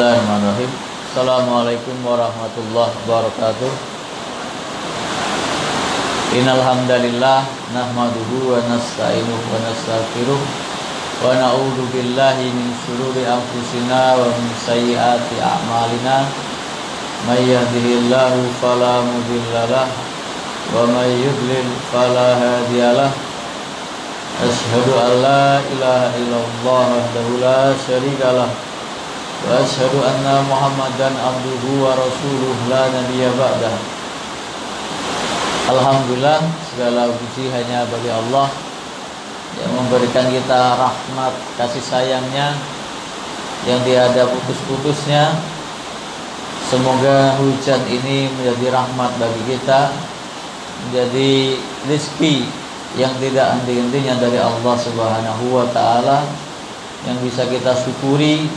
Bismillahirrahmanirrahim. Assalamualaikum warahmatullahi wabarakatuh. Innal hamdalillah nahmaduhu wa nasta'inuhu wa nastaghfiruh wa na'udzu billahi min shururi anfusina wa min sayyiati a'malina. May yahdihillahu fala mudhillalah wa may yudlil fala hadiyalah. Asyhadu an la ilaha illallah wahdahu la syarikalah wa asyhadu anna Muhammadan abduhu wa rasuluh la nabiyya ba'dah. Alhamdulillah, segala puji hanya bagi Allah yang memberikan kita rahmat kasih sayangnya yang tiada putus-putusnya. Semoga hujan ini menjadi rahmat bagi kita, menjadi rezeki yang tidak henti-hentinya dari Allah Subhanahu wa taala, yang bisa kita syukuri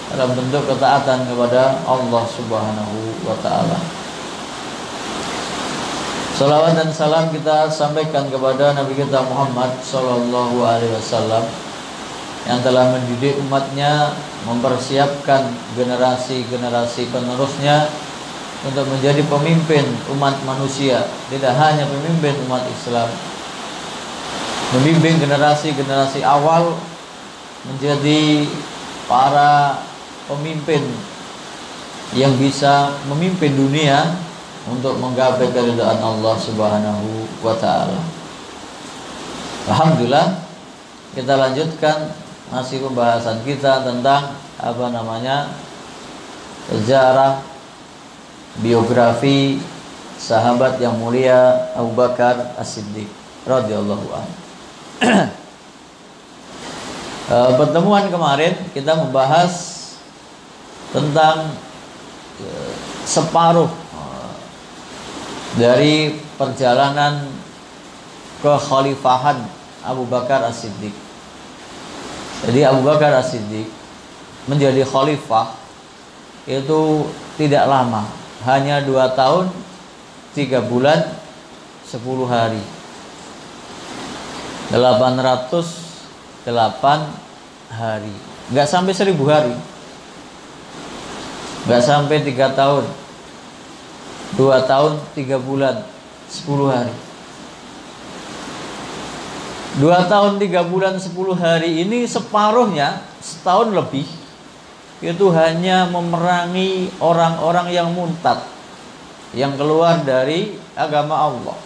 dalam bentuk ketaatan kepada Allah Subhanahu wa taala. Salawat dan salam kita sampaikan kepada Nabi kita Muhammad sallallahu alaihi wasallam yang telah mendidik umatnya, mempersiapkan generasi-generasi penerusnya untuk menjadi pemimpin umat manusia, tidak hanya pemimpin umat Islam, membimbing generasi-generasi awal menjadi para pemimpin yang bisa memimpin dunia untuk menggapai keridhaan Allah Subhanahu wa taala. Alhamdulillah, kita lanjutkan masih pembahasan kita tentang sejarah biografi sahabat yang mulia Abu Bakar As-Siddiq radhiyallahu anhu. Pertemuan kemarin kita membahas tentang separuh dari perjalanan kekhalifahan Abu Bakar As-Siddiq. Jadi Abu Bakar As-Siddiq menjadi khalifah itu tidak lama, hanya 2 tahun 3 bulan 10 hari, 808 hari, nggak sampai 1000 hari, nggak sampai 3 tahun, 2 tahun 3 bulan 10 hari. 2 tahun 3 bulan 10 hari ini separuhnya, setahun lebih, itu hanya memerangi orang-orang yang murtad, yang keluar dari agama Allah.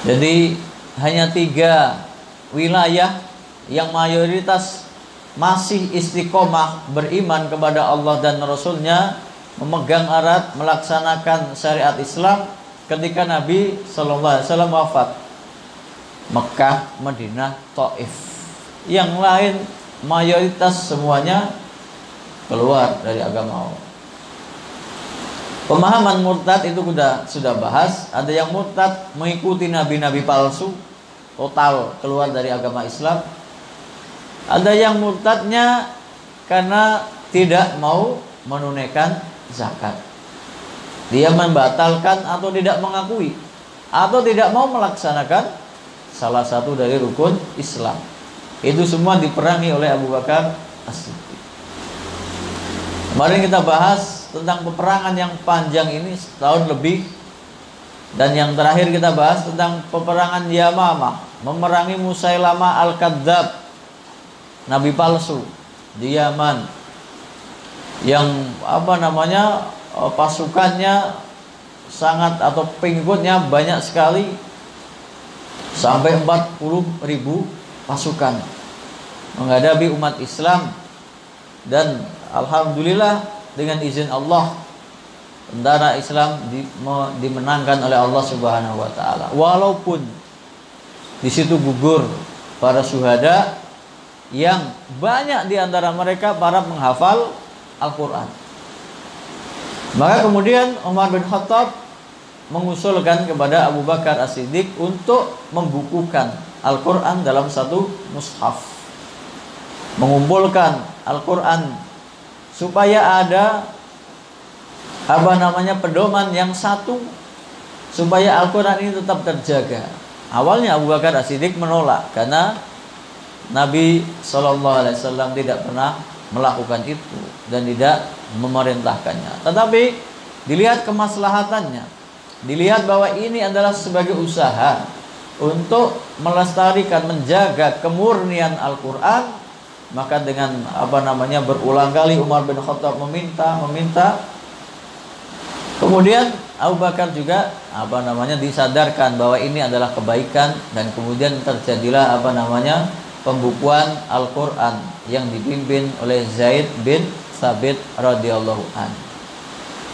Jadi hanya 3 wilayah yang mayoritas masih istiqomah beriman kepada Allah dan Rasulnya, memegang erat melaksanakan syariat Islam ketika Nabi Sallallahu Alaihi Wasallam wafat. Mekah, Madinah, Taif. Yang lain mayoritas semuanya keluar dari agama Allah. Pemahaman murtad itu sudah bahas. Ada yang murtad mengikuti nabi-nabi palsu, total keluar dari agama Islam. Ada yang murtadnya karena tidak mau menunaikan zakat. Dia membatalkan atau tidak mengakui atau tidak mau melaksanakan salah satu dari rukun Islam. Itu semua diperangi oleh Abu Bakar As-Siddiq. Kemarin kita bahas tentang peperangan yang panjang ini setahun lebih. Dan yang terakhir kita bahas tentang peperangan Yamamah, memerangi Musailamah Al-Kadzab, nabi palsu di Yaman, yang pasukannya sangat, atau pengikutnya banyak sekali, sampai 40.000 pasukan menghadapi umat Islam. Dan alhamdulillah dengan izin Allah, tentara Islam dimenangkan oleh Allah Subhanahu wa taala. Walaupun di situ gugur para syuhada yang banyak di antara mereka para penghafal Al-Qur'an. Maka kemudian Umar bin Khattab mengusulkan kepada Abu Bakar As-Siddiq untuk membukukan Al-Qur'an dalam satu mushaf, mengumpulkan Al-Qur'an supaya ada pedoman yang satu, supaya Al-Qur'an ini tetap terjaga. Awalnya Abu Bakar As-Siddiq menolak karena Nabi SAW tidak pernah melakukan itu dan tidak memerintahkannya. Tetapi dilihat kemaslahatannya, dilihat bahwa ini adalah sebagai usaha untuk melestarikan, menjaga kemurnian Al-Qur'an, maka dengan berulang kali Umar bin Khattab meminta. Kemudian Abu Bakar juga disadarkan bahwa ini adalah kebaikan, dan kemudian terjadilah pembukuan Al-Qur'an yang dipimpin oleh Zaid bin Thabit radhiyallahu an.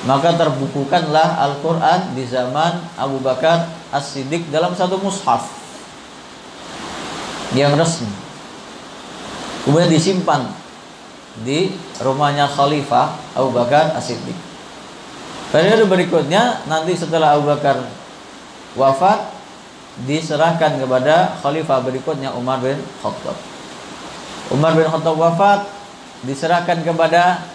Maka terbukukanlah Al-Qur'an di zaman Abu Bakar As-Siddiq dalam satu mushaf yang resmi. Kemudian disimpan di rumahnya Khalifah Abu Bakar As-Siddiq. Periode berikutnya, nanti setelah Abu Bakar wafat, diserahkan kepada Khalifah berikutnya Umar bin Khattab. Umar bin Khattab wafat, diserahkan kepada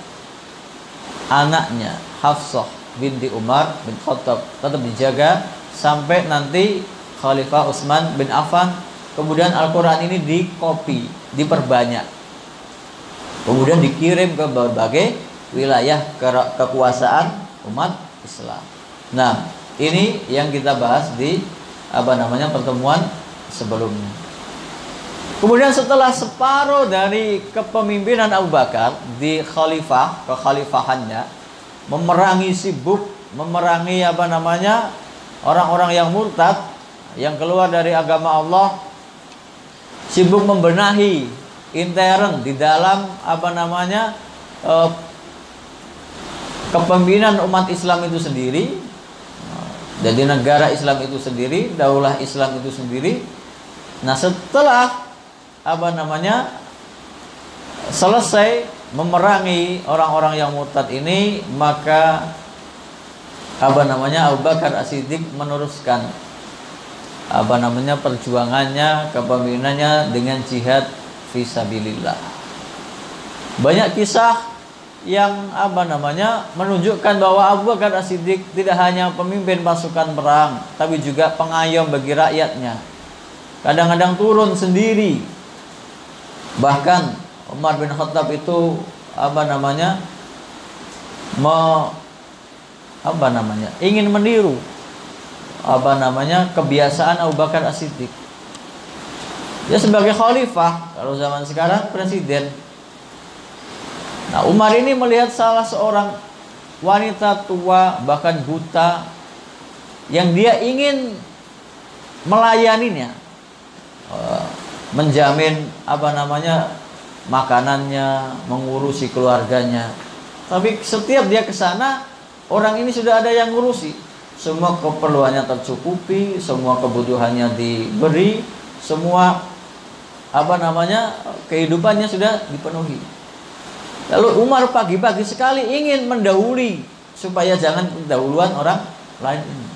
anaknya Hafsah binti Umar bin Khattab, tetap dijaga sampai nanti Khalifah Utsman bin Affan. Kemudian Al-Quran ini dikopi, diperbanyak, kemudian dikirim ke berbagai wilayah kekuasaan umat Islam. Nah, ini yang kita bahas di pertemuan sebelumnya. Kemudian setelah separuh dari kepemimpinan Abu Bakar di kekhalifahannya, sibuk memerangi orang-orang yang murtad, yang keluar dari agama Allah, sibuk membenahi intern di dalam kepemimpinan umat Islam itu sendiri, jadi negara Islam itu sendiri, daulah Islam itu sendiri. Nah, setelah selesai memerangi orang-orang yang murtad ini, maka Abu Bakar As-Siddiq meneruskan perjuangannya, kepemimpinannya dengan jihad fisabilillah. Banyak kisah yang menunjukkan bahwa Abu Bakar As-Siddiq tidak hanya pemimpin pasukan perang, tapi juga pengayom bagi rakyatnya. Kadang-kadang turun sendiri. Bahkan Umar bin Khattab itu ingin meniru kebiasaan Abu Bakar As-Siddiq. Dia sebagai khalifah, kalau zaman sekarang presiden. Nah, Umar ini melihat salah seorang wanita tua, bahkan buta, yang dia ingin melayaninya, menjamin makanannya, mengurusi keluarganya. Tapi setiap dia ke sana, orang ini sudah ada yang ngurusi. Semua keperluannya tercukupi, semua kebutuhannya diberi, semua kehidupannya sudah dipenuhi. Lalu Umar pagi-pagi sekali ingin mendahului supaya jangan pendahuluan orang lain ini.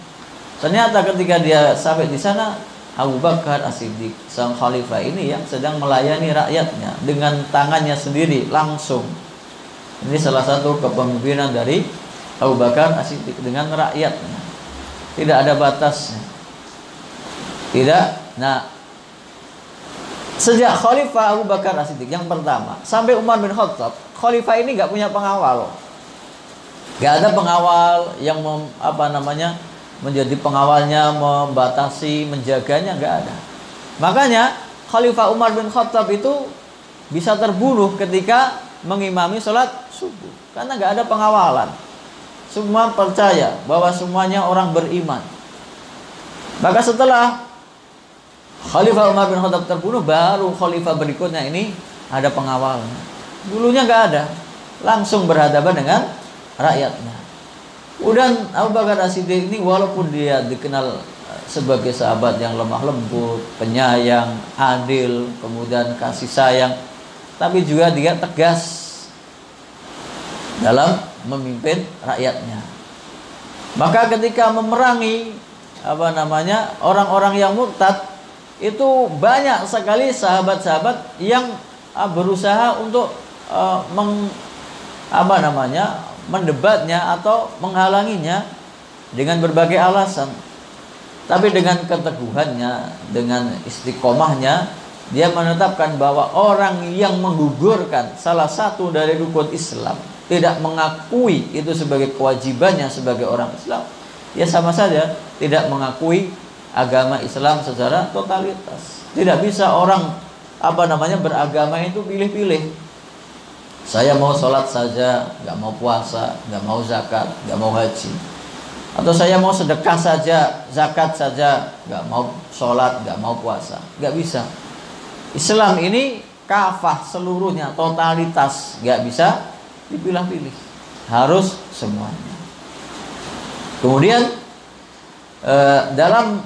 Ternyata ketika dia sampai di sana, Abu Bakar As-Siddiq, sang khalifah ini yang sedang melayani rakyatnya dengan tangannya sendiri langsung. Ini salah satu kepemimpinan dari Abu Bakar As-Siddiq dengan rakyatnya. Tidak ada batasnya. Tidak. Nah, sejak khalifah Abu Bakar As-Siddiq yang pertama sampai Umar bin Khattab, khalifah ini nggak punya pengawal. Nggak ada pengawal yang menjadi pengawalnya, membatasi, menjaganya, nggak ada. Makanya Khalifah Umar bin Khattab itu bisa terbunuh ketika mengimami sholat subuh, karena nggak ada pengawalan. Semua percaya bahwa semuanya orang beriman. Maka setelah Khalifah Umar bin Khattab terbunuh, baru khalifah berikutnya ini ada pengawalnya. Dulunya nggak ada, langsung berhadapan dengan rakyatnya. Kemudian Abu Bakar As-Siddiq ini walaupun dia dikenal sebagai sahabat yang lemah lembut, penyayang, adil, kemudian kasih sayang, tapi juga dia tegas dalam memimpin rakyatnya. Maka ketika memerangi orang-orang yang murtad, itu banyak sekali sahabat-sahabat yang berusaha untuk mendebatnya atau menghalanginya dengan berbagai alasan. Tapi dengan keteguhannya, dengan istiqomahnya, dia menetapkan bahwa orang yang menggugurkan salah satu dari rukun Islam, tidak mengakui itu sebagai kewajibannya sebagai orang Islam, ya sama saja tidak mengakui agama Islam secara totalitas. Tidak bisa orang beragama itu pilih-pilih. Saya mau sholat saja, nggak mau puasa, nggak mau zakat, nggak mau haji. Atau saya mau sedekah saja, zakat saja, nggak mau sholat, nggak mau puasa. Nggak bisa. Islam ini kafah seluruhnya, totalitas, nggak bisa dipilah-pilih, harus semuanya. Kemudian dalam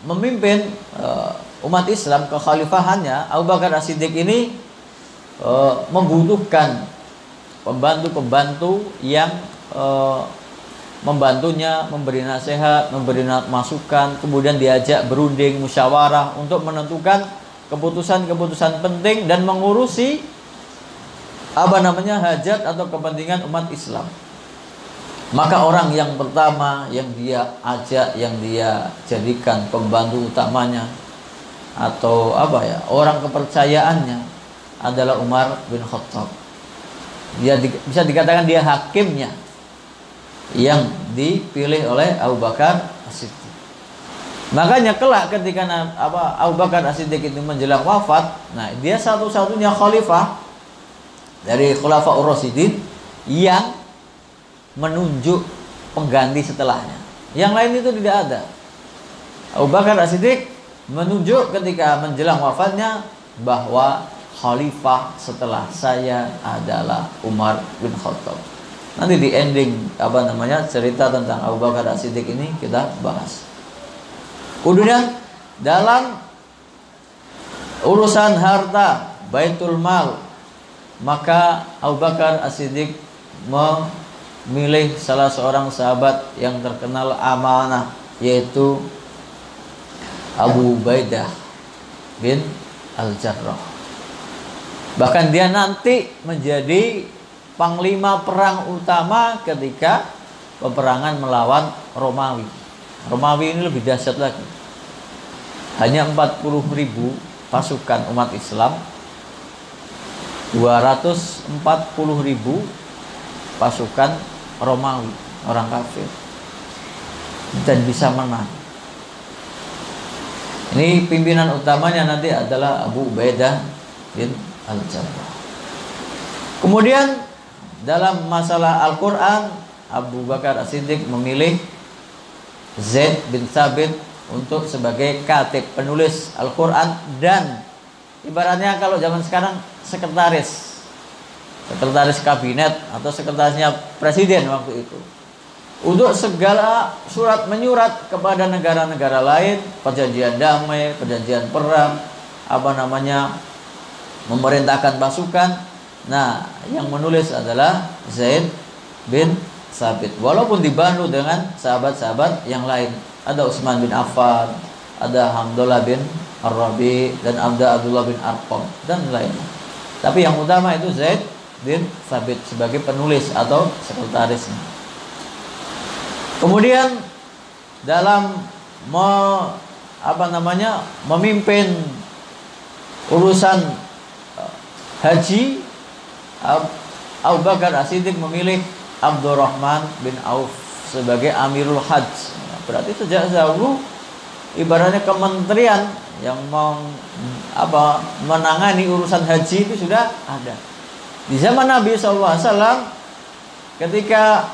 memimpin umat Islam, kekhalifahannya Abu Bakar As-Siddiq ini membutuhkan pembantu-pembantu yang membantunya, memberi nasihat, memberi masukan, kemudian diajak berunding, musyawarah untuk menentukan keputusan-keputusan penting dan mengurusi hajat atau kepentingan umat Islam. Maka orang yang pertama yang dia ajak, yang dia jadikan pembantu utamanya atau orang kepercayaannya adalah Umar bin Khattab. Dia bisa dikatakan dia hakimnya yang dipilih oleh Abu Bakar As-Siddiq. Makanya kelak ketika Abu Bakar As-Siddiq itu menjelang wafat, nah dia satu-satunya khalifah dari Khulafaur Rasyidin yang menunjuk pengganti setelahnya. Yang lain itu tidak ada. Abu Bakar As-Siddiq menunjuk ketika menjelang wafatnya bahwa khalifah setelah saya adalah Umar bin Khattab. Nanti di ending cerita tentang Abu Bakar As-Siddiq ini kita bahas. Kemudian dalam urusan harta, baitul mal, maka Abu Bakar As-Siddiq memilih salah seorang sahabat yang terkenal amanah, yaitu Abu Ubaidah bin Al-Jarrah. Bahkan dia nanti menjadi panglima perang utama ketika peperangan melawan Romawi. Romawi ini lebih dahsyat lagi. Hanya 40.000 pasukan umat Islam, 240.000 pasukan Romawi, orang kafir, dan bisa menang. Ini pimpinan utamanya nanti adalah Abu Ubaidah bin Al-Jarrah. Kemudian dalam masalah Al-Quran, Abu Bakar As-Siddiq memilih Zaid bin Thabit untuk sebagai katib, penulis Al-Quran, dan ibaratnya kalau zaman sekarang sekretaris kabinet atau sekretarisnya presiden waktu itu, untuk segala surat menyurat kepada negara-negara lain, perjanjian damai, perjanjian perang, memerintahkan pasukan. Nah, yang menulis adalah Zaid bin Thabit, walaupun dibantu dengan sahabat-sahabat yang lain. Ada Utsman bin Affan, ada Hamdullah bin Ar-Rabi, dan ada Abdullah bin Arqam, dan lainnya. Tapi yang utama itu Zaid bin Thabit sebagai penulis atau sekretarisnya. Kemudian dalam memimpin urusan haji, Abu Bakar As-Siddiq memilih Abdurrahman bin Auf sebagai Amirul Hajj. Berarti sejak dahulu ibaratnya kementerian yang menangani urusan haji itu sudah ada. Di zaman Nabi SAW ketika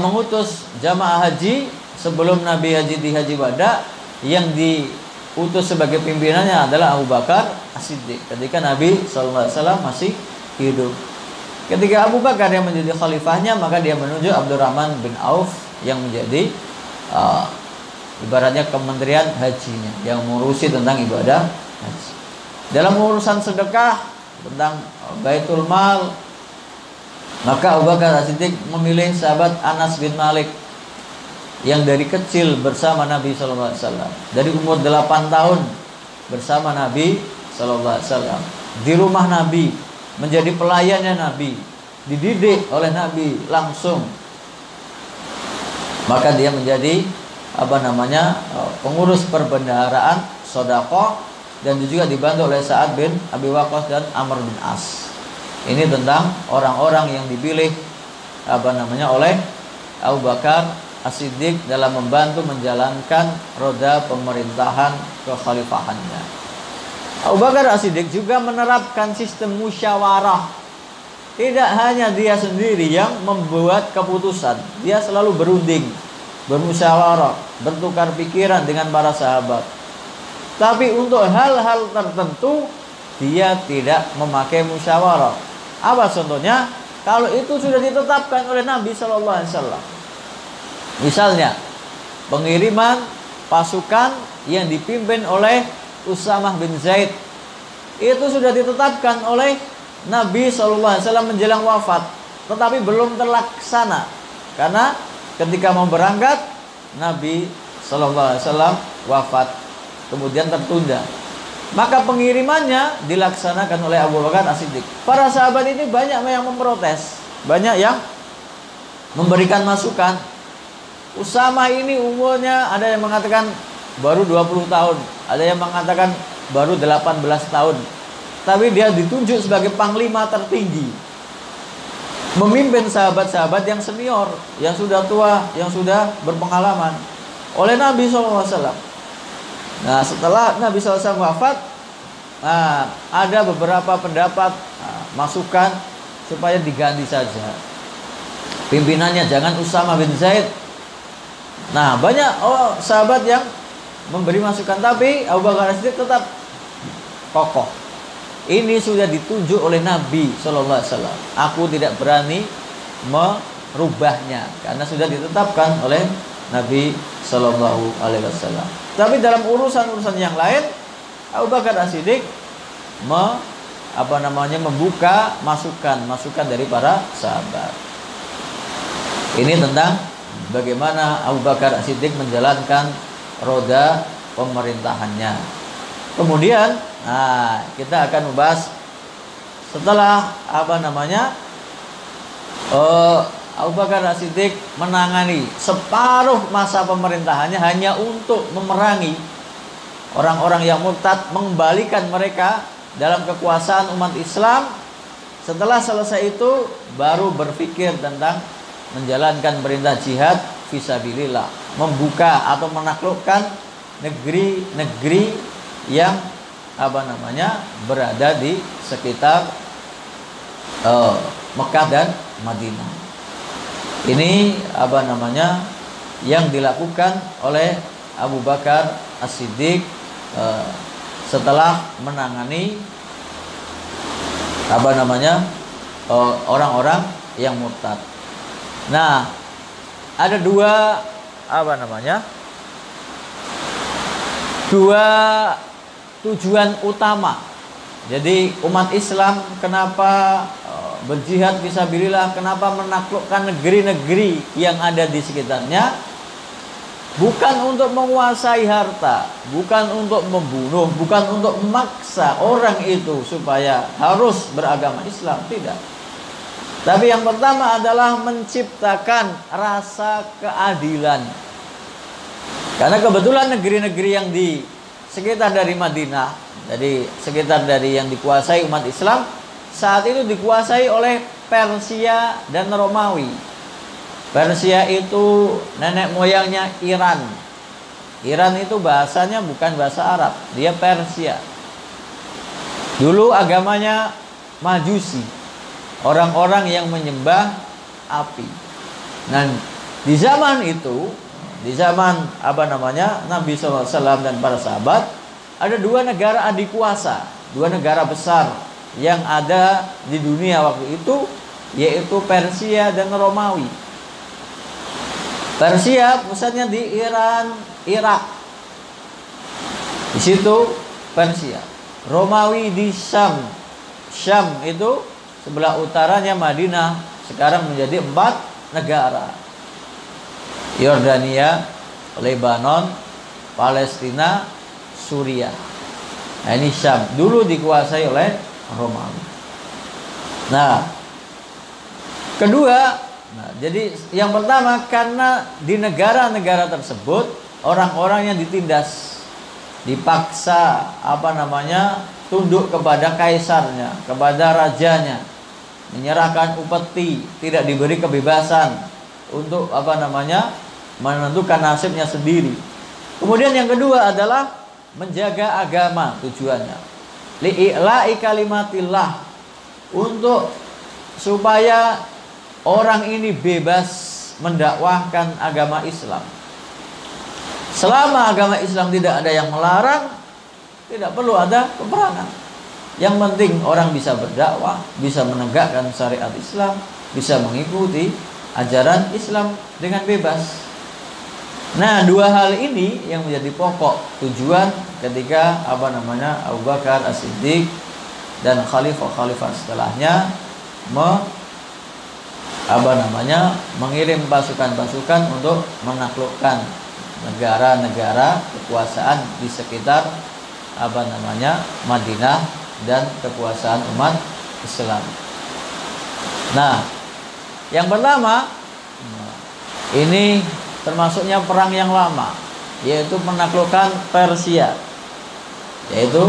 mengutus jamaah haji, sebelum Nabi haji di Haji Wada, yang diutus sebagai pimpinannya adalah Abu Bakar As-Siddiq ketika Nabi SAW masih hidup. Ketika Abu Bakar yang menjadi khalifahnya, maka dia menunjuk Abdurrahman bin Auf yang menjadi ibaratnya kementerian hajinya, yang mengurusi tentang ibadah haji. Dalam urusan sedekah, tentang baitul mal, maka Abu Bakar As-Siddiq memilih sahabat Anas bin Malik yang dari kecil bersama Nabi SAW, dari umur 8 tahun bersama Nabi SAW, di rumah Nabi, menjadi pelayannya Nabi, dididik oleh Nabi langsung. Maka dia menjadi pengurus perbendaharaan sedekah dan juga dibantu oleh Sa'ad bin Abi Waqqas dan Amr bin As. Ini tentang orang-orang yang dipilih oleh Abu Bakar As-Siddiq dalam membantu menjalankan roda pemerintahan kekhalifahannya. Abu Bakar As-Siddiq juga menerapkan sistem musyawarah. Tidak hanya dia sendiri yang membuat keputusan, dia selalu berunding, bermusyawarah, bertukar pikiran dengan para sahabat. Tapi untuk hal-hal tertentu dia tidak memakai musyawarah. Apa contohnya? Kalau itu sudah ditetapkan oleh Nabi Shallallahu Alaihi Wasallam. Misalnya pengiriman pasukan yang dipimpin oleh Usamah bin Zaid, itu sudah ditetapkan oleh Nabi SAW menjelang wafat, tetapi belum terlaksana karena ketika mau berangkat Nabi SAW wafat, kemudian tertunda. Maka pengirimannya dilaksanakan oleh Abu Bakar As-Siddiq. Para sahabat ini banyak yang memprotes, banyak yang memberikan masukan. Usamah ini umurnya ada yang mengatakan baru 20 tahun, ada yang mengatakan baru 18 tahun. Tapi dia ditunjuk sebagai panglima tertinggi, memimpin sahabat-sahabat yang senior, yang sudah tua, yang sudah berpengalaman oleh Nabi SAW. Nah, setelah Nabi SAW wafat, ada beberapa pendapat, masukan supaya diganti saja pimpinannya, jangan Usamah bin Zaid. Nah, banyak sahabat yang memberi masukan, tapi Abu Bakar As-Siddiq tetap kokoh. Ini sudah ditunjuk oleh Nabi Sallallahu Alaihi Wasallam. Aku tidak berani merubahnya karena sudah ditetapkan oleh Nabi Sallallahu Alaihi Wasallam. Tapi dalam urusan-urusan yang lain, Abu Bakar As-Siddiq membuka masukan dari para sahabat. Ini tentang bagaimana Abu Bakar As-Siddiq menjalankan roda pemerintahannya. Kemudian kita akan membahas setelah Abu Bakar As-Siddiq menangani separuh masa pemerintahannya hanya untuk memerangi orang-orang yang murtad, mengembalikan mereka dalam kekuasaan umat Islam. Setelah selesai itu baru berpikir tentang menjalankan perintah jihad fisabilillah, membuka atau menaklukkan negeri-negeri yang berada di sekitar Mekah dan Madinah. Ini yang dilakukan oleh Abu Bakar As-Siddiq setelah menangani orang-orang yang murtad. Nah, ada dua tujuan utama. Jadi umat Islam kenapa berjihad fisabilillah, kenapa menaklukkan negeri-negeri yang ada di sekitarnya? Bukan untuk menguasai harta, bukan untuk membunuh, bukan untuk memaksa orang itu supaya harus beragama Islam, tidak. Tapi yang pertama adalah menciptakan rasa keadilan. Karena kebetulan negeri-negeri yang di sekitar dari Madinah, jadi sekitar dari yang dikuasai umat Islam, saat itu dikuasai oleh Persia dan Romawi. Persia itu nenek moyangnya Iran. Iran itu bahasanya bukan bahasa Arab, dia Persia. Dulu agamanya Majusi, orang-orang yang menyembah api. Nah, di zaman itu, di zaman Nabi SAW dan para sahabat, ada dua negara adik kuasa, dua negara besar yang ada di dunia waktu itu, yaitu Persia dan Romawi. Persia pusatnya di Iran, Irak. Di situ Persia. Romawi di Syam. Syam itu sebelah utaranya Madinah, sekarang menjadi 4 negara. Yordania, Lebanon, Palestina, Suriah. Nah, ini Syam. Dulu dikuasai oleh Romawi. Nah, kedua, jadi yang pertama, karena di negara-negara tersebut orang-orang yang ditindas dipaksa tunduk kepada kaisarnya, kepada rajanya, menyerahkan upeti, tidak diberi kebebasan untuk menentukan nasibnya sendiri. Kemudian yang kedua adalah menjaga agama, tujuannya li'ila'i kalimatillah, untuk supaya orang ini bebas mendakwahkan agama Islam. Selama agama Islam tidak ada yang melarang, tidak perlu ada peperangan. Yang penting orang bisa berdakwah, bisa menegakkan syariat Islam, bisa mengikuti ajaran Islam dengan bebas. Nah, dua hal ini yang menjadi pokok tujuan ketika Abu Bakar As-Siddiq dan khalifah-khalifah setelahnya mengirim pasukan-pasukan untuk menaklukkan negara-negara kekuasaan di sekitar Madinah dan kekuasaan umat Islam. Nah, yang pertama ini termasuknya perang yang lama, yaitu menaklukkan Persia, yaitu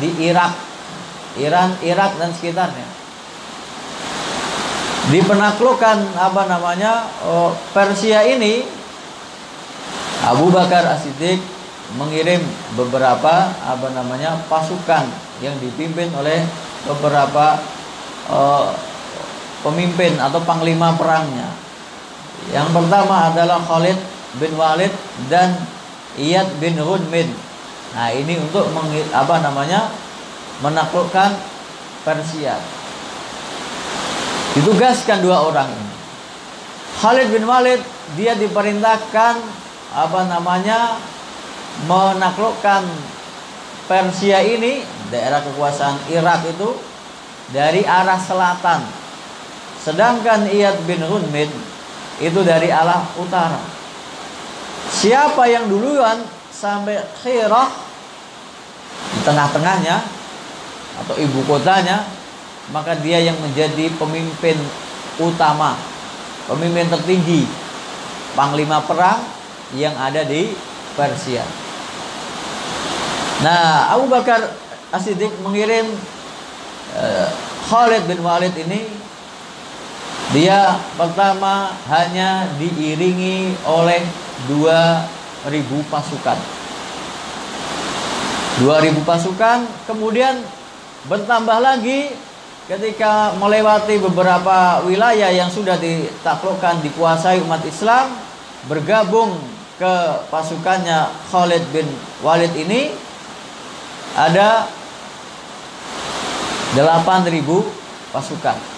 di Iran, Irak dan sekitarnya. Di penaklukan Persia ini, Abu Bakar As-Siddiq mengirim beberapa pasukan yang dipimpin oleh beberapa pemimpin atau panglima perangnya. Yang pertama adalah Khalid bin Walid dan Iyad bin Ghunmin. Nah, ini untuk menaklukkan Persia. Ditugaskan dua orang ini. Khalid bin Walid, dia diperintahkan menaklukkan Persia ini, daerah kekuasaan Irak itu, dari arah selatan. Sedangkan Iyad bin Ghunmin itu dari arah utara. Siapa yang duluan sampai Khirah, di tengah-tengahnya atau ibu kotanya, maka dia yang menjadi pemimpin utama, pemimpin tertinggi, panglima perang yang ada di Persia. Nah, Abu Bakar As-Siddiq mengirim Khalid bin Walid ini. Dia pertama hanya diiringi oleh 2.000 pasukan. 2.000 pasukan, kemudian bertambah lagi ketika melewati beberapa wilayah yang sudah ditaklukkan, dikuasai umat Islam, bergabung ke pasukannya Khalid bin Walid ini ada 8.000 pasukan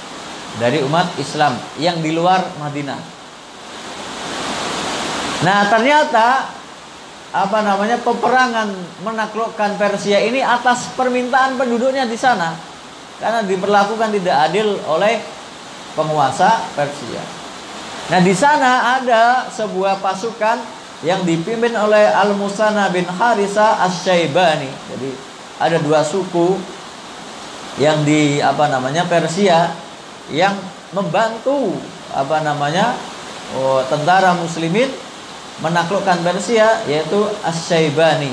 dari umat Islam yang di luar Madinah. Nah, ternyata peperangan menaklukkan Persia ini atas permintaan penduduknya di sana, karena diperlakukan tidak adil oleh penguasa Persia. Nah, di sana ada sebuah pasukan yang dipimpin oleh Al-Musanna bin Harithah Asy-Syaibani. Jadi ada dua suku yang di Persia yang membantu tentara muslimin menaklukkan Persia, yaitu Asy-Syaibani.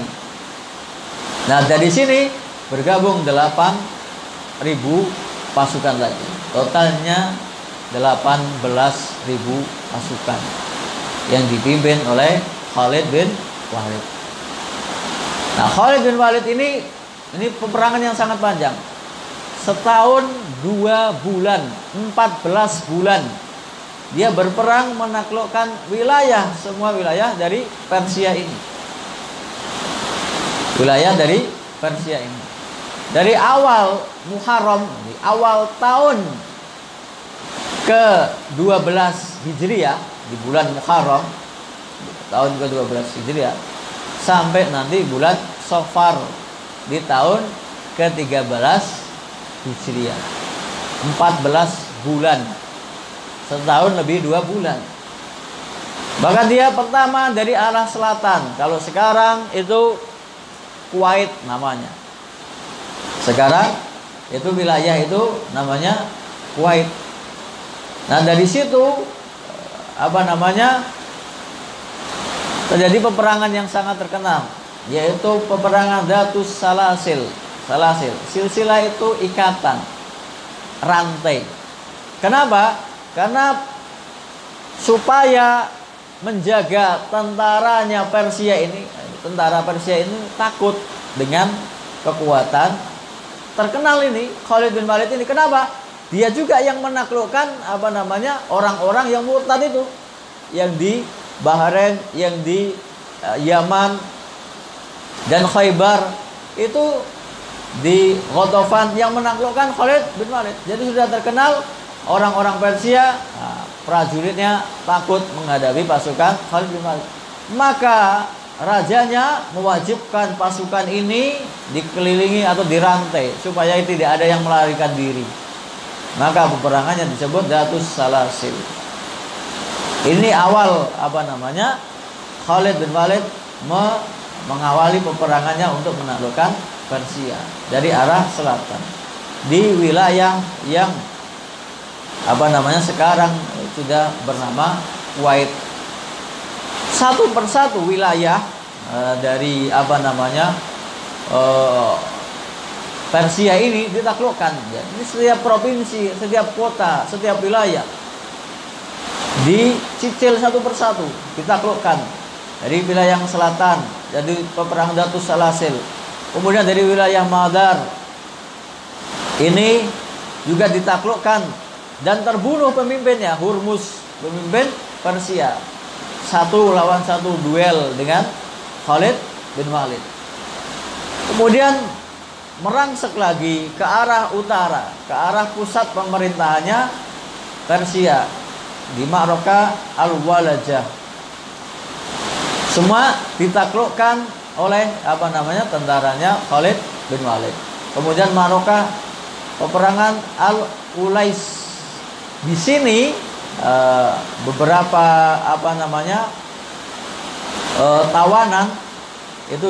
Nah, dari sini bergabung 8.000 pasukan lagi. Totalnya 18.000 pasukan yang dipimpin oleh Khalid bin Walid. Nah, Khalid bin Walid ini peperangan yang sangat panjang. Setahun 2 bulan, 14 bulan dia berperang menaklukkan semua wilayah dari Persia ini. Wilayah dari Persia ini. Dari awal Muharram, di awal tahun ke-12 Hijriah, di bulan Muharram tahun ke-12 Hijriah, sampai nanti bulan Safar di tahun ke-13 Hijriah. 14 bulan. Setahun lebih 2 bulan. Bahkan dia pertama dari arah selatan. Kalau sekarang itu Kuwait namanya. Sekarang itu wilayah itu namanya Kuwait. Nah, dari situ terjadi peperangan yang sangat terkenal, yaitu peperangan Datus Salasil. Salasil, silsilah itu ikatan, rantai. Kenapa? Karena supaya menjaga tentaranya Persia ini, tentara Persia ini takut dengan kekuatan terkenal ini Khalid bin Walid ini. Kenapa? Dia juga yang menaklukkan orang-orang yang murtad itu, yang di Bahrain, yang di Yaman dan Khaybar itu, di Ghatafan, yang menaklukkan Khalid bin Walid. Jadi sudah terkenal orang-orang Persia, prajuritnya takut menghadapi pasukan Khalid bin Walid. Maka rajanya mewajibkan pasukan ini dikelilingi atau dirantai supaya tidak ada yang melarikan diri. Maka peperangannya disebut Datus Salasil. Ini awal Khalid bin Walid mengawali peperangannya untuk menaklukkan Persia dari arah selatan di wilayah yang sekarang sudah bernama Kuwait. Satu persatu wilayah dari Persia ini ditaklukkan. Jadi setiap provinsi, setiap kota, setiap wilayah dicicil satu persatu, ditaklukkan. Dari wilayah yang selatan, jadi peperangan Datus Salasil. Kemudian dari wilayah Madar ini juga ditaklukkan dan terbunuh pemimpinnya, Hurmuz, pemimpin Persia. 1 lawan 1 duel dengan Khalid bin Walid. Kemudian merangsek lagi ke arah utara, ke arah pusat pemerintahannya Persia di Ma'rakah Al-Walajah. Semua ditaklukkan oleh tentaranya Khalid bin Walid. Kemudian Ma'rakah peperangan Al-Ulais. Di sini beberapa tawanan itu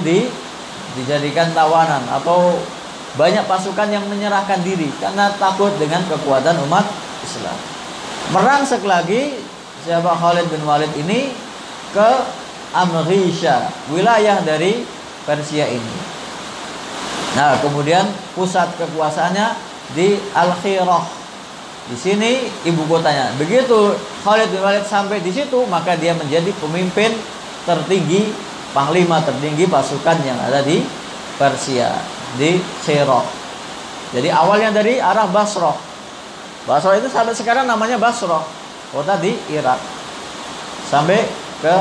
dijadikan tawanan, atau banyak pasukan yang menyerahkan diri karena takut dengan kekuatan umat Islam. Merangsek lagi Khalid bin Walid ini ke Amrisha, wilayah dari Persia ini. Nah, kemudian pusat kekuasaannya di Al-Khirah. Di sini ibu kotanya. Begitu Khalid bin Walid sampai di situ, maka dia menjadi pemimpin tertinggi, panglima tertinggi pasukan yang ada di Persia, di Khirah. Jadi awalnya dari arah Basrah. Basrah itu sampai sekarang namanya Basrah, kota di Irak. Sampai ke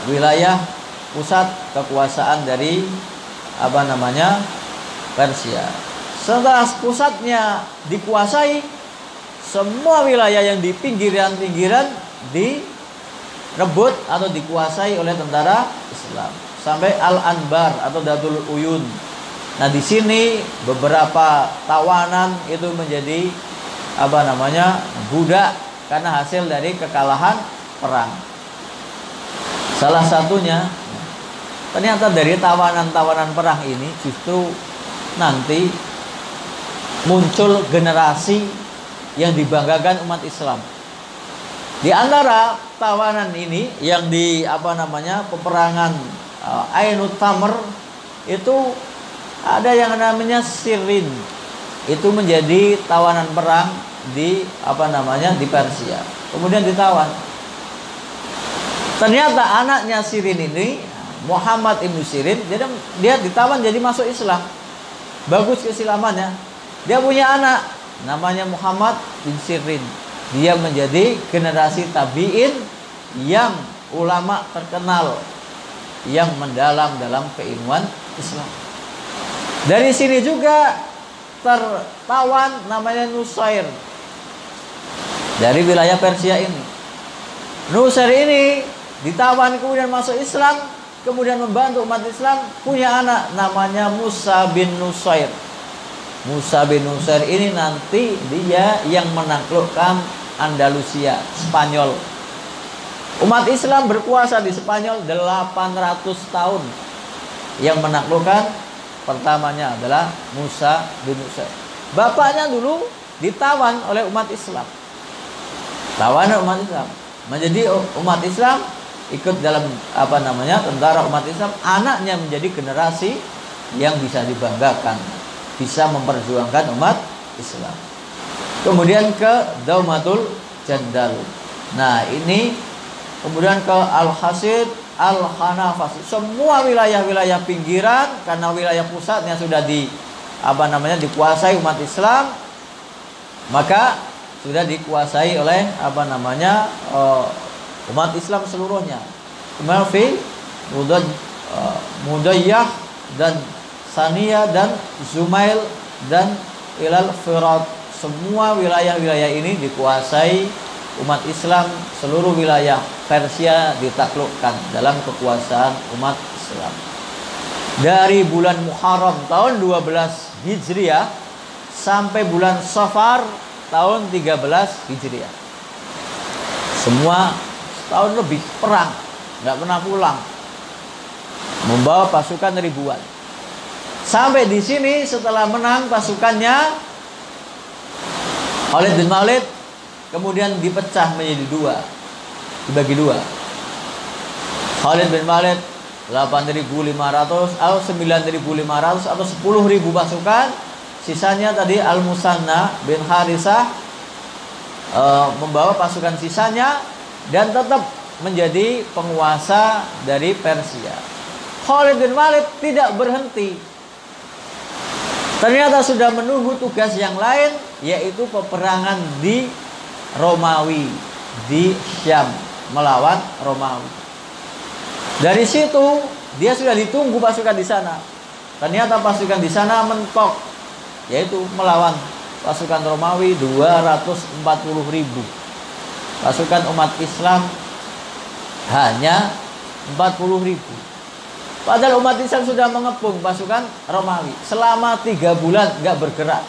wilayah pusat kekuasaan dari Persia. Setelah pusatnya dikuasai, semua wilayah yang di pinggiran-pinggiran direbut atau dikuasai oleh tentara Islam sampai Al-Anbar atau Datul Uyun. Nah, di sini beberapa tawanan itu menjadi budak karena hasil dari kekalahan perang. Salah satunya, ternyata dari tawanan-tawanan perang ini justru nanti muncul generasi yang dibanggakan umat Islam. Di antara tawanan ini yang di peperangan Ainut Tamr itu ada yang namanya Sirin. Itu menjadi tawanan perang di di Persia. Kemudian ditawan. Ternyata anaknya Sirin ini, Muhammad ibnu Sirin, dia ditawan jadi masuk Islam. Bagus keislamannya. Dia punya anak namanya Muhammad bin Sirin. Dia menjadi generasi tabi'in yang ulama terkenal, yang mendalam dalam keilmuan Islam. Dari sini juga tertawan namanya Nusair dari wilayah Persia ini. Nusair ini ditawan kemudian masuk Islam, kemudian membantu umat Islam, punya anak namanya Musa bin Nusair. Musa bin Nusair ini nanti dia yang menaklukkan Andalusia, Spanyol. Umat Islam berkuasa di Spanyol 800 tahun. Yang menaklukkan pertamanya adalah Musa bin Nusair. Bapaknya dulu ditawan oleh umat Islam. Tawanan umat Islam. Menjadi umat Islam ikut dalam tentara umat Islam, anaknya menjadi generasi yang bisa dibanggakan, bisa memperjuangkan umat Islam. Kemudian ke Daumatul Jandal. Nah, ini kemudian ke Al-Hasid, Al-Hanafasi. Semua wilayah-wilayah pinggiran, karena wilayah pusatnya sudah dikuasai umat Islam, maka sudah dikuasai oleh umat Islam seluruhnya. Kemudian Mudayyah dan Saniyah dan Zumail dan Ilal Firat, semua wilayah-wilayah ini dikuasai umat Islam. Seluruh wilayah Persia ditaklukkan dalam kekuasaan umat Islam. Dari bulan Muharram tahun 12 Hijriah sampai bulan Safar tahun 13 Hijriah. Semua setahun lebih perang, nggak pernah pulang, membawa pasukan ribuan. Sampai di sini setelah menang pasukannya, Khalid bin Walid kemudian dipecah menjadi dibagi dua. Khalid bin Walid 8.500 atau 9.500 atau 10.000 pasukan. Sisanya tadi Al-Musanna bin Harisah membawa pasukan sisanya dan tetap menjadi penguasa dari Persia. Khalid bin Walid tidak berhenti. Ternyata sudah menunggu tugas yang lain, yaitu peperangan di Romawi, di Syam, melawan Romawi. Dari situ dia sudah ditunggu pasukan di sana. Ternyata pasukan di sana mentok, yaitu melawan pasukan Romawi 240.000. Pasukan umat Islam hanya 40.000. Padahal umat Islam sudah mengepung pasukan Romawi selama 3 bulan, nggak bergerak,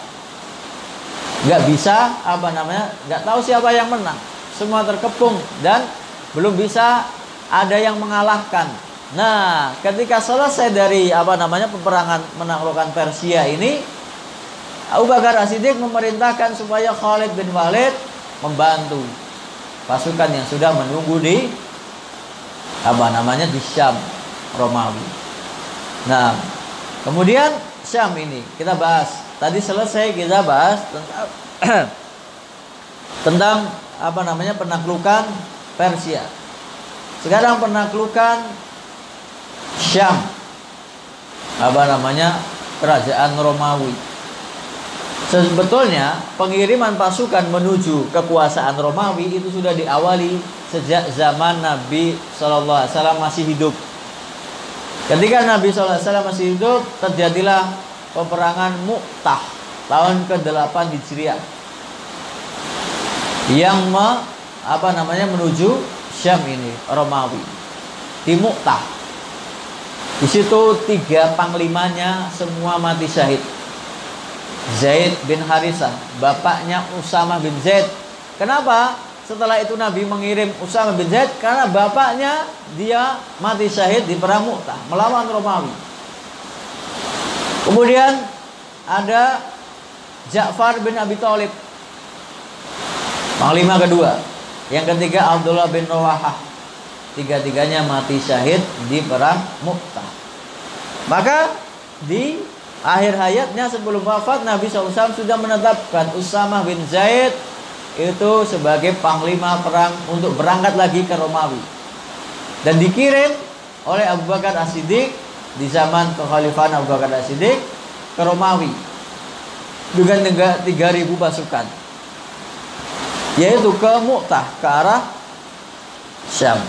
nggak bisa nggak tahu siapa yang menang. Semua terkepung dan belum bisa ada yang mengalahkan. Nah, ketika selesai dari peperangan menaklukkan Persia ini, Abu Bakar As-Siddiq memerintahkan supaya Khalid bin Walid membantu pasukan yang sudah menunggu di di Syam, Romawi. Nah, kemudian Syam ini kita bahas. Tadi selesai kita bahas tentang penaklukan Persia. Sekarang penaklukan Syam, kerajaan Romawi. Sebetulnya pengiriman pasukan menuju kekuasaan Romawi itu sudah diawali sejak zaman Nabi SAW masih hidup. Ketika Nabi SAW masih hidup, terjadilah peperangan Mu'tah tahun ke-8 Hijriah yang menuju Syam ini, Romawi, di Mu'tah. Di situ 3 panglimanya semua mati syahid. Zaid bin Harisah, bapaknya Usamah bin Zaid. Kenapa? Setelah itu Nabi mengirim Usamah bin Zaid karena bapaknya dia mati syahid di perang Mu'tah melawan Romawi. Kemudian ada Ja'far bin Abi Thalib, panglima kedua. Yang ketiga Abdullah bin Rawahah. Tiga-tiganya mati syahid di perang Mu'tah. Maka di akhir hayatnya sebelum wafat, Nabi SAW sudah menetapkan Usamah bin Zaid itu sebagai panglima perang untuk berangkat lagi ke Romawi, dan dikirim oleh Abu Bakar As-Siddiq di zaman kekhalifahan Abu Bakar As-Siddiq ke Romawi dengan 3.000 pasukan, yaitu ke Mu'tah, ke arah Syam,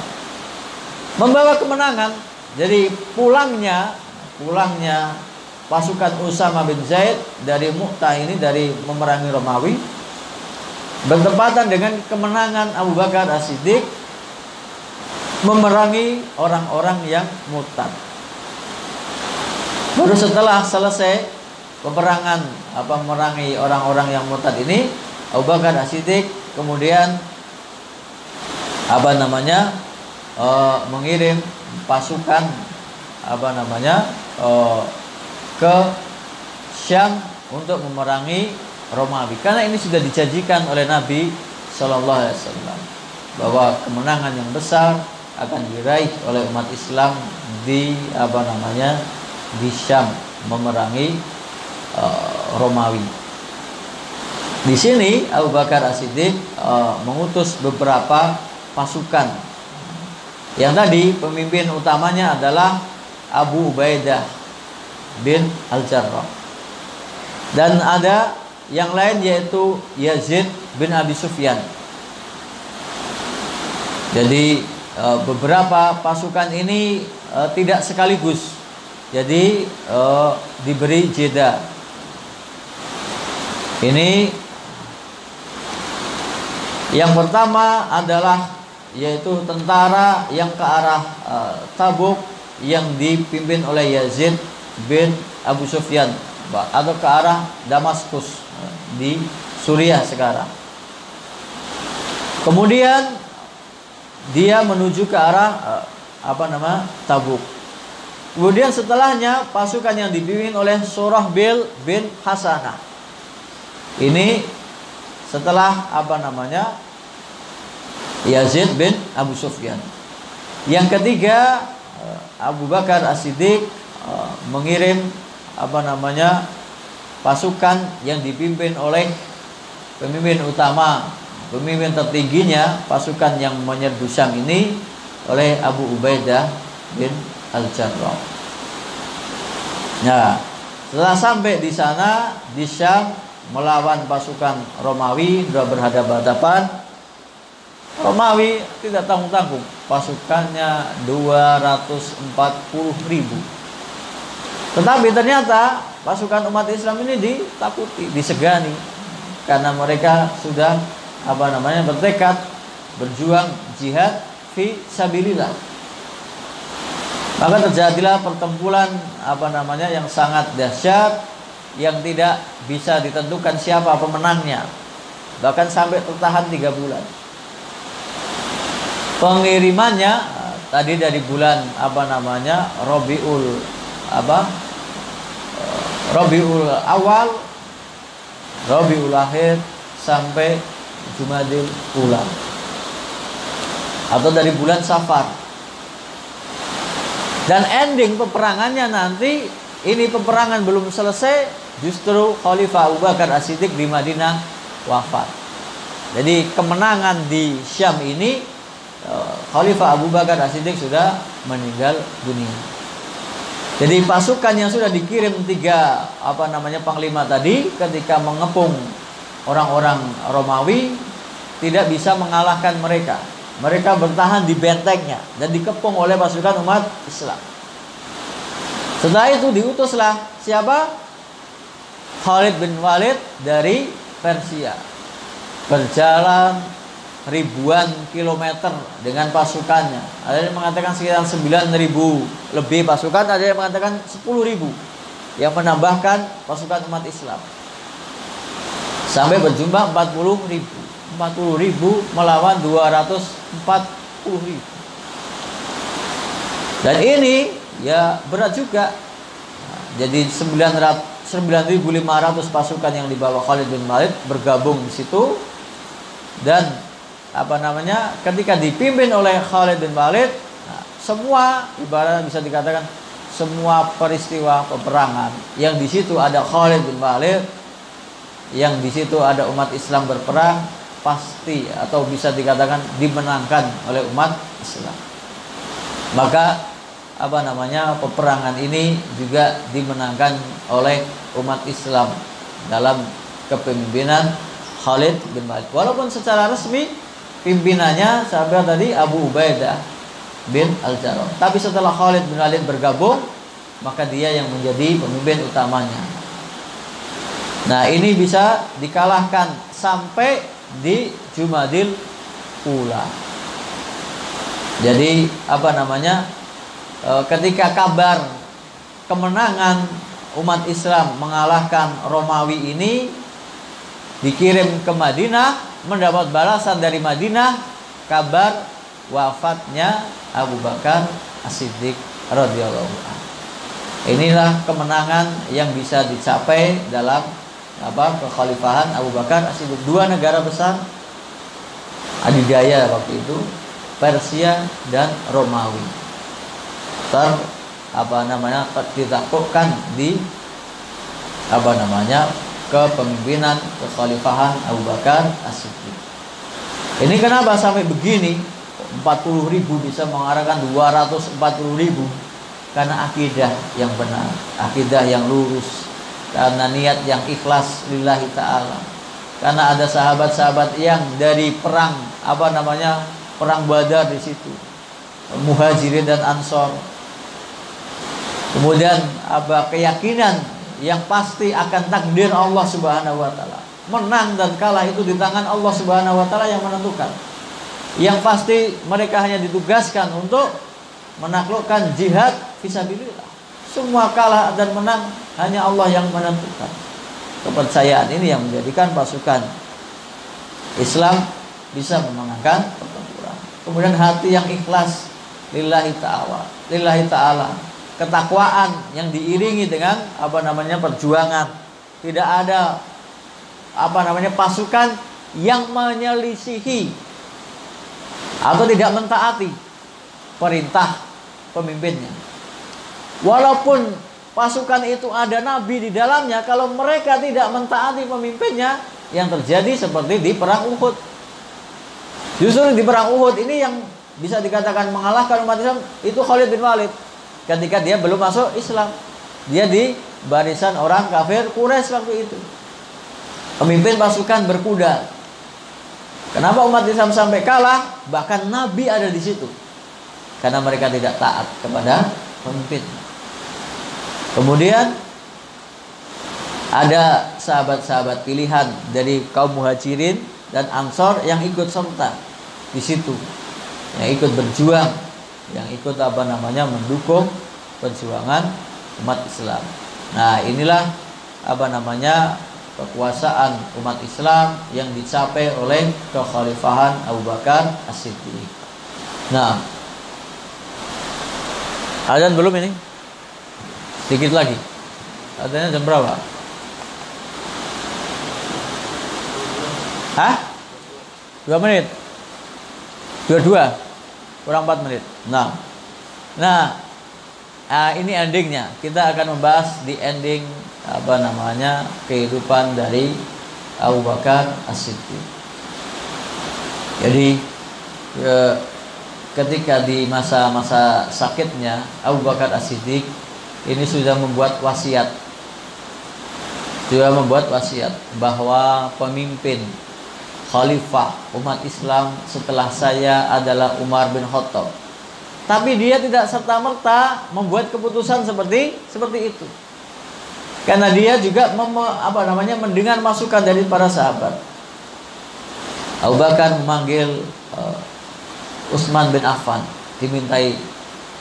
membawa kemenangan. Jadi pulangnya pasukan Usamah bin Zaid dari Mu'tah ini, dari memerangi Romawi, bertepatan dengan kemenangan Abu Bakar As-Siddiq memerangi orang-orang yang murtad. Baru setelah selesai peperangan memerangi orang-orang yang murtad ini, Abu Bakar As-Siddiq kemudian mengirim pasukan ke Syam untuk memerangi Romawi, karena ini sudah dijanjikan oleh Nabi Sallallahu Alaihi Wasallam bahwa kemenangan yang besar akan diraih oleh umat Islam di di Syam, memerangi Romawi. Di sini Abu Bakar As-Siddiq mengutus beberapa pasukan. Yang tadi pemimpin utamanya adalah Abu Ubaidah bin Al-Jarrah. Dan ada yang lain yaitu Yazid bin Abi Sufyan. Jadi beberapa pasukan ini tidak sekaligus. Jadi diberi jeda. Ini yang pertama adalah yaitu tentara yang ke arah Tabuk yang dipimpin oleh Yazid bin Abu Sufyan, atau ke arah Damaskus di Suriah sekarang. Kemudian dia menuju ke arah Tabuk. Kemudian setelahnya pasukan yang dipimpin oleh Surahbil bin Hasanah. Ini setelah Yazid bin Abu Sufyan. Yang ketiga, Abu Bakar As-Siddiq mengirim pasukan yang dipimpin oleh pemimpin utama, pemimpin tertingginya pasukan yang menyerbu Syam ini oleh Abu Ubaidah bin Al-Jarrah. Nah, setelah sampai di sana di Syam melawan pasukan Romawi, sudah berhadapan-hadapan. Romawi tidak tanggung-tanggung, pasukannya 240.000. Tetapi ternyata pasukan umat Islam ini ditakuti, disegani, karena mereka sudah bertekad berjuang jihad fi sabilillah. Maka terjadilah pertempuran yang sangat dahsyat, yang tidak bisa ditentukan siapa pemenangnya, bahkan sampai tertahan 3 bulan. Pengirimannya tadi dari bulan Rabiul Awal, Rabiul Akhir sampai Jumadil Ula, atau dari bulan Safar. Dan ending peperangannya nanti, ini peperangan belum selesai, justru Khalifah Abu Bakar As-Siddiq di Madinah wafat. Jadi kemenangan di Syam ini, Khalifah Abu Bakar As-Siddiq sudah meninggal dunia. Jadi pasukan yang sudah dikirim 3 panglima tadi, ketika mengepung orang-orang Romawi, tidak bisa mengalahkan mereka. Mereka bertahan di bentengnya dan dikepung oleh pasukan umat Islam. Setelah itu diutuslah siapa? Khalid bin Walid dari Persia, berjalan ribuan kilometer dengan pasukannya. Ada yang mengatakan sekitar 9.000 lebih pasukan, ada yang mengatakan 10.000, yang menambahkan pasukan umat Islam, sampai berjumlah 40.000 melawan 240.000. Dan ini ya berat juga. Jadi 9.500 pasukan yang dibawa Khalid bin Walid bergabung di situ. Dan ketika dipimpin oleh Khalid bin Walid, semua ibarat bisa dikatakan semua peristiwa peperangan yang di situ ada Khalid bin Walid, yang di situ ada umat Islam berperang, pasti atau bisa dikatakan dimenangkan oleh umat Islam. Maka peperangan ini juga dimenangkan oleh umat Islam dalam kepemimpinan Khalid bin Walid. Walaupun secara resmi pimpinannya sahabat tadi Abu Ubaidah bin Al-Jarrah, tapi setelah Khalid bin Walid bergabung, maka dia yang menjadi pemimpin utamanya. Nah, ini bisa dikalahkan sampai di Jumadil Ula. Jadi ketika kabar kemenangan umat Islam mengalahkan Romawi ini dikirim ke Madinah, mendapat balasan dari Madinah kabar wafatnya Abu Bakar As-Siddiq radhiyallahu anhu. Inilah kemenangan yang bisa dicapai dalam kekhalifahan Abu Bakar As-Siddiq. 2 negara besar adidaya waktu itu, Persia dan Romawi. Ditaklukkan di kepemimpinan kekhalifahan Abu Bakar As-Siddiq. Ini kenapa sampai begini? 40.000 bisa mengarahkan 240.000 karena akidah yang benar, akidah yang lurus, karena niat yang ikhlas lillahi ta'ala. Karena ada sahabat-sahabat yang dari perang perang Badar di situ, Muhajirin dan Ansor. Kemudian keyakinan yang pasti akan takdir Allah Subhanahu wa taala. Menang dan kalah itu di tangan Allah Subhanahu wa taala yang menentukan. Yang pasti mereka hanya ditugaskan untuk menaklukkan jihad fisabilillah. Semua kalah dan menang hanya Allah yang menentukan. Kepercayaan ini yang menjadikan pasukan Islam bisa memenangkan pertempuran. Kemudian hati yang ikhlas lillahi ta'ala, ketakwaan yang diiringi dengan perjuangan. Tidak ada pasukan yang menyelisihi atau tidak mentaati perintah pemimpinnya. Walaupun pasukan itu ada nabi di dalamnya, kalau mereka tidak mentaati pemimpinnya, yang terjadi seperti di perang Uhud. Justru di perang Uhud ini yang bisa dikatakan mengalahkan umat Islam itu Khalid bin Walid. Ketika dia belum masuk Islam, dia di barisan orang kafir Quraisy waktu itu, pemimpin pasukan berkuda. Kenapa umat Islam sampai kalah? Bahkan Nabi ada di situ, karena mereka tidak taat kepada pemimpin. Kemudian ada sahabat-sahabat pilihan dari kaum Muhajirin dan Ansor yang ikut serta di situ, yang ikut berjuang, yang ikut mendukung perjuangan umat Islam. Nah, inilah kekuasaan umat Islam yang dicapai oleh kekhalifahan Abu Bakar As-Siddiq. Nah, azan belum ini? Sedikit lagi. Azannya jam berapa? Hah? 2 menit? 22? Kurang 4 menit. Nah, ini endingnya. Kita akan membahas di ending kehidupan dari Abu Bakar As-Siddiq. Jadi ketika di masa-masa sakitnya Abu Bakar As-Siddiq ini sudah membuat wasiat. Bahwa pemimpin khalifah umat Islam setelah saya adalah Umar bin Khattab. Tapi dia tidak serta-merta membuat keputusan seperti itu. Karena dia juga mendengar masukan dari para sahabat. Abu Bakar memanggil Utsman bin Affan,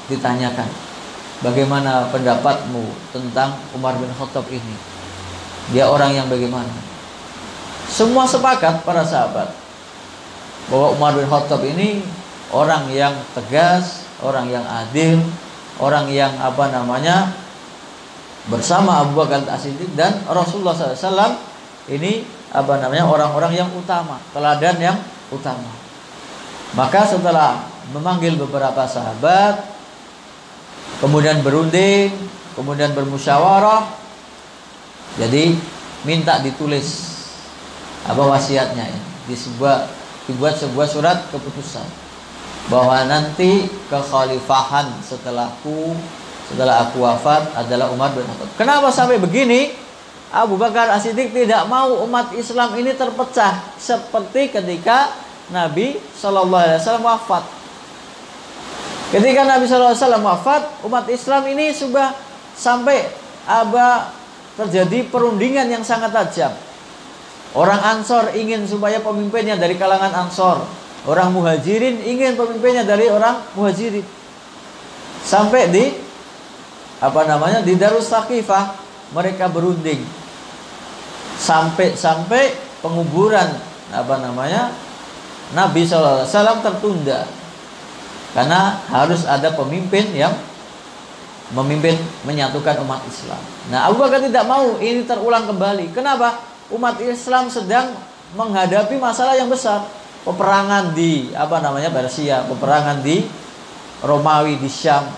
ditanyakan, bagaimana pendapatmu tentang Umar bin Khattab ini? Dia orang yang bagaimana? Semua sepakat para sahabat bahwa Umar bin Khattab ini orang yang tegas, orang yang adil, orang yang bersama Abu Bakar As-Siddiq dan Rasulullah SAW ini orang-orang yang utama, teladan yang utama. Maka setelah memanggil beberapa sahabat, kemudian berunding, kemudian bermusyawarah, jadi minta ditulis wasiatnya ini, dibuat sebuah surat keputusan bahwa nanti kekhalifahan setelah aku wafat adalah Umar bin Khattab. Kenapa sampai begini? Abu Bakar As-Siddiq tidak mau umat Islam ini terpecah seperti ketika Nabi SAW wafat. Ketika Nabi SAW wafat, umat Islam ini sudah sampai terjadi perundingan yang sangat tajam. Orang Ansor ingin supaya pemimpinnya dari kalangan Ansor, orang Muhajirin ingin pemimpinnya dari orang Muhajirin. Sampai di di Darus Saqifah mereka berunding. Sampai penguburan Nabi SAW tertunda karena harus ada pemimpin yang memimpin menyatukan umat Islam. Nah, Abu Bakar tidak mau ini terulang kembali. Kenapa? Umat Islam sedang menghadapi masalah yang besar. peperangan di Persia, peperangan di Romawi di Syam.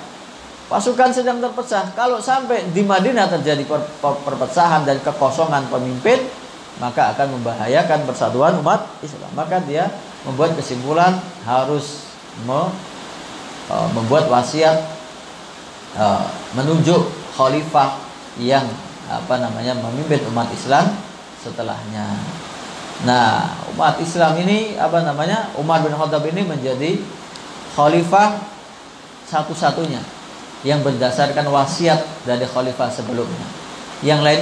Pasukan sedang terpecah. Kalau sampai di Madinah terjadi perpecahan dan kekosongan pemimpin, maka akan membahayakan persatuan umat Islam. Maka dia membuat kesimpulan harus membuat wasiat, menunjuk khalifah yang memimpin umat Islam setelahnya. Nah, umat Islam ini Umar bin Khattab ini menjadi khalifah satu-satunya yang berdasarkan wasiat dari khalifah sebelumnya. Yang lain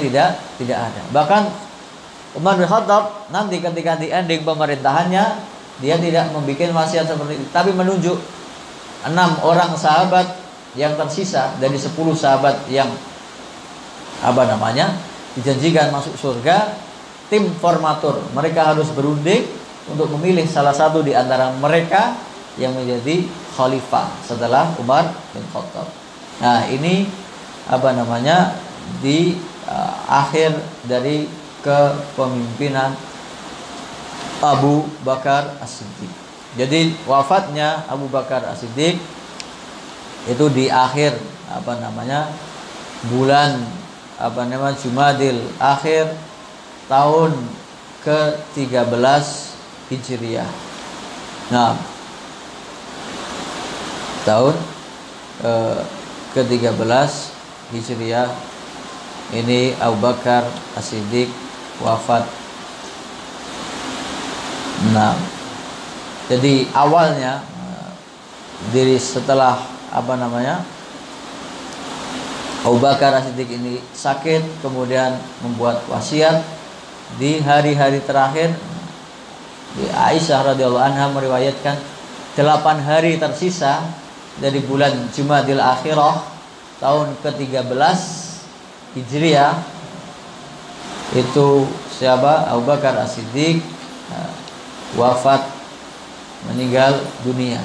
tidak ada. Bahkan Umar bin Khattab nanti ketika di ending pemerintahannya, dia tidak membuat wasiat seperti itu, tapi menunjuk 6 orang sahabat yang tersisa dari 10 sahabat yang dijanjikan masuk surga. Tim formatur, mereka harus berunding untuk memilih salah satu di antara mereka yang menjadi khalifah setelah Umar bin Khattab. Nah, ini di akhir dari kepemimpinan Abu Bakar As-Siddiq. Jadi wafatnya Abu Bakar As-Siddiq itu di akhir bulan Jumadil akhir tahun ke-13 Hijriah. Nah, tahun ke-13 Hijriah ini Abu Bakar As-Siddiq wafat. Nah, jadi awalnya setelah Abu Bakar As-Siddiq ini sakit, kemudian membuat wasiat di hari-hari terakhir. Di Aisyah radhiyallahu anha meriwayatkan 8 hari tersisa dari bulan Jumadil Akhirah tahun ke-13 Hijriah itu Abu Bakar As-Siddiq wafat, meninggal dunia.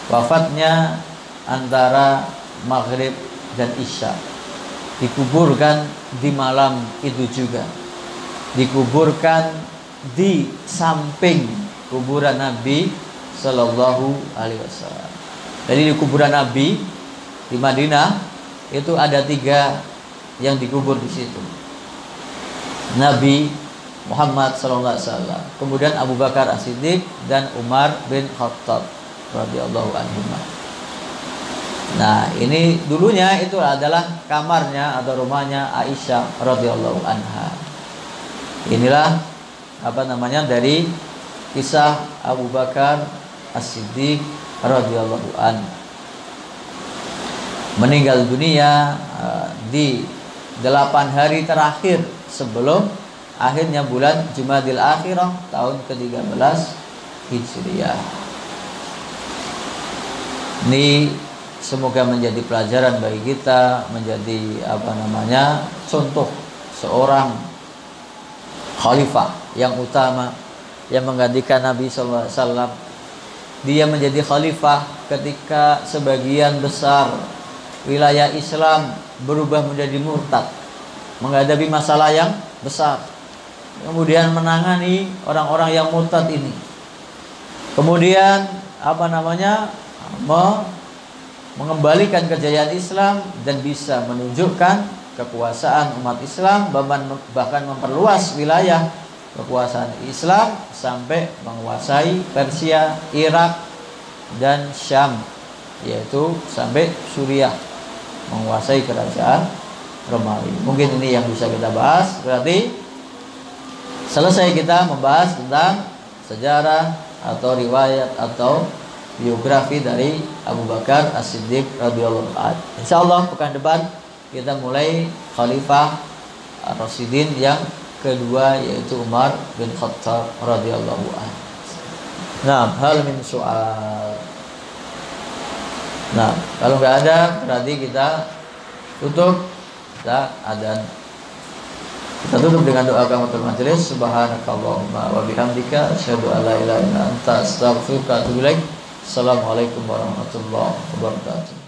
Wafatnya antara Maghrib dan Isya. Dikuburkan di malam itu juga. Dikuburkan di samping kuburan Nabi Sallallahu Alaihi Wasallam. Jadi di kuburan Nabi di Madinah itu ada 3 yang dikubur di situ. Nabi Muhammad Sallallahu Alaihi Wasallam, kemudian Abu Bakar As-Siddiq dan Umar bin Khattab radhiyallahu anhu. Nah, ini dulunya itu adalah kamarnya atau rumahnya Aisyah radhiyallahu anha. Inilah dari kisah Abu Bakar As-Siddiq radhiyallahu anhu. Meninggal dunia di 8 hari terakhir sebelum akhirnya bulan Jumadil Akhirah tahun ke-13 Hijriah. Ini semoga menjadi pelajaran bagi kita, menjadi contoh seorang khalifah yang utama yang menggantikan Nabi sallallahu alaihi wasallam. Dia menjadi khalifah ketika sebagian besar wilayah Islam berubah menjadi murtad, menghadapi masalah yang besar. Kemudian menangani orang-orang yang murtad ini. Kemudian mengembalikan kejayaan Islam dan bisa menunjukkan kekuasaan umat Islam, bahkan memperluas wilayah kekuasaan Islam sampai menguasai Persia, Irak, dan Syam, yaitu sampai Suriah, menguasai kerajaan Romawi. Mungkin ini yang bisa kita bahas. Berarti selesai kita membahas tentang sejarah atau riwayat atau biografi dari Abu Bakar As-Siddiq radhiyallahu anhu. Insyaallah pekan depan kita mulai Khalifah Ar-Rasyidin yang kedua, yaitu Umar bin Khattab radhiyallahu anhu. Nah, hal min soal. Nah, kalau nggak ada berarti kita tutup. Kita adzan. Kita tutup dengan doa kafaratul majelis. Subhanakallahumma wa bihamdika asyhadu an la ilaha illa anta astaghfiruka wa atubu ilaik. Assalamualaikum warahmatullahi wabarakatuh.